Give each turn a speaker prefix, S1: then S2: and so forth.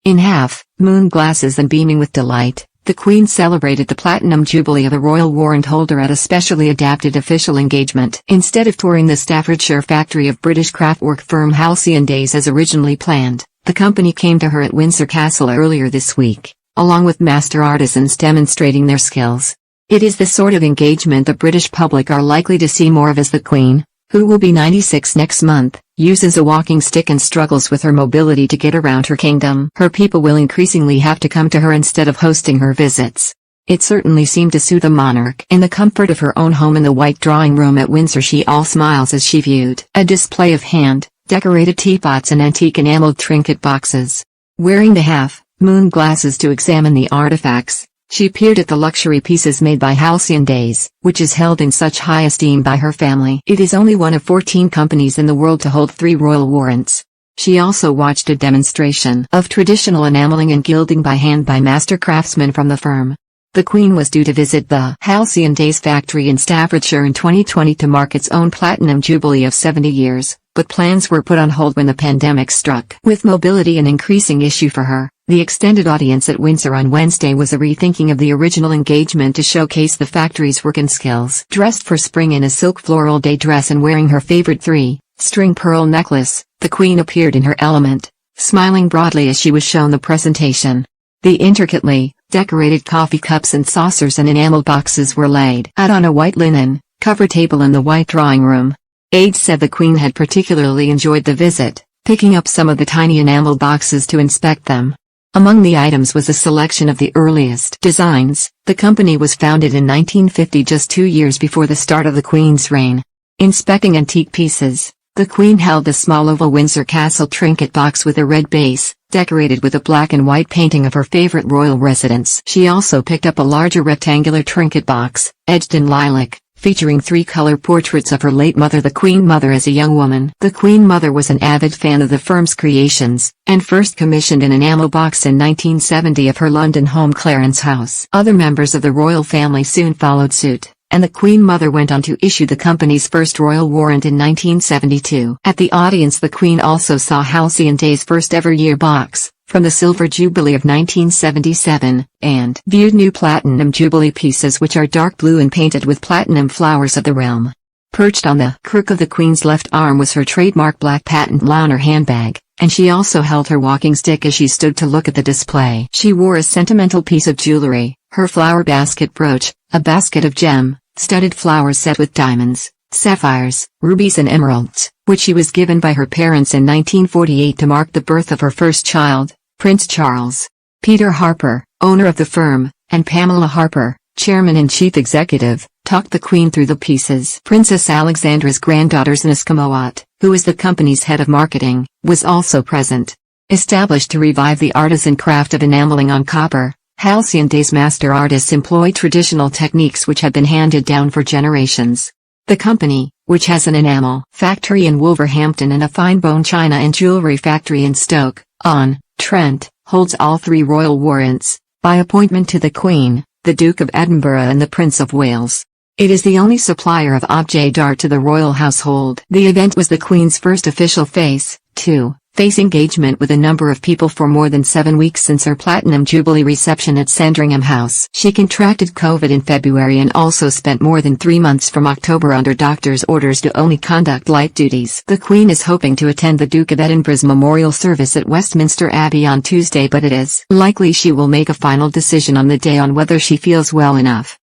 S1: In half-moon glasses and beaming with delight, the Queen celebrated the Platinum Jubilee of the royal warrant holder at a specially adapted official engagement. Instead of touring the Staffordshire factory of British craftwork firm Halcyon Days as originally planned, the company came to her at Windsor Castle earlier this week, along with master artisans demonstrating their skills. It is the sort of engagement the British public are likely to see more of, as the Queen, who will be 96 next month, uses a walking stick and struggles with her mobility to get around her kingdom. Her people will increasingly have to come to her instead of hosting her visits. It certainly seemed to suit the monarch. In the comfort of her own home in the white drawing room at Windsor, she all smiles as she viewed a display of hand-decorated teapots and antique enameled trinket boxes. Wearing the half-moon glasses to examine the artifacts, she peered at the luxury pieces made by Halcyon Days, which is held in such high esteem by her family. It is only one of 14 companies in the world to hold 3 royal warrants. She also watched a demonstration of traditional enameling and gilding by hand by master craftsmen from the firm. The Queen was due to visit the Halcyon Days factory in Staffordshire in 2020 to mark its own Platinum Jubilee of 70 years, but plans were put on hold when the pandemic struck. With mobility an increasing issue for her, the extended audience at Windsor on Wednesday was a rethinking of the original engagement to showcase the factory's work and skills. Dressed for spring in a silk floral day dress and wearing her favorite 3-string pearl necklace, the Queen appeared in her element, smiling broadly as she was shown the presentation. The intricately decorated coffee cups and saucers and enamel boxes were laid out on a white linen cover table in the white drawing room. Aides said the Queen had particularly enjoyed the visit, picking up some of the tiny enamel boxes to inspect them. Among the items was a selection of the earliest designs. The company was founded in 1950, just 2 years before the start of the Queen's reign. Inspecting antique pieces, the Queen held a small oval Windsor Castle trinket box with a red base, decorated with a black and white painting of her favorite royal residence. She also picked up a larger rectangular trinket box, edged in lilac, featuring 3 color portraits of her late mother, the Queen Mother, as a young woman. The Queen Mother was an avid fan of the firm's creations, and first commissioned an enamel box in 1970 of her London home Clarence House. Other members of the royal family soon followed suit, and the Queen Mother went on to issue the company's first royal warrant in 1972. At the audience, the Queen also saw Halcyon Days' first ever year box, from the Silver Jubilee of 1977, and viewed new Platinum Jubilee pieces which are dark blue and painted with platinum flowers of the realm. Perched on the crook of the Queen's left arm was her trademark black patent Launer handbag, and she also held her walking stick as she stood to look at the display. She wore a sentimental piece of jewelry, her flower basket brooch, a basket of gem-studded flowers set with diamonds, sapphires, rubies and emeralds, which she was given by her parents in 1948 to mark the birth of her first child, Prince Charles. Peter Harper, owner of the firm, and Pamela Harper, chairman and chief executive, talked the Queen through the pieces. Princess Alexandra's granddaughter Zniska Mowat, who is the company's head of marketing, was also present. Established to revive the artisan craft of enameling on copper, Halcyon Days master artists employ traditional techniques which have been handed down for generations. The company, which has an enamel factory in Wolverhampton and a fine bone china and jewelry factory in Stoke-on-Trent, holds all 3 royal warrants, by appointment to the Queen, the Duke of Edinburgh and the Prince of Wales. It is the only supplier of objet d'art to the royal household. The event was the Queen's first official face-to-face engagement with a number of people for more than 7 weeks since her Platinum Jubilee reception at Sandringham House. She contracted COVID in February and also spent more than 3 months from October under doctor's orders to only conduct light duties. The Queen is hoping to attend the Duke of Edinburgh's memorial service at Westminster Abbey on Tuesday, but it is likely she will make a final decision on the day on whether she feels well enough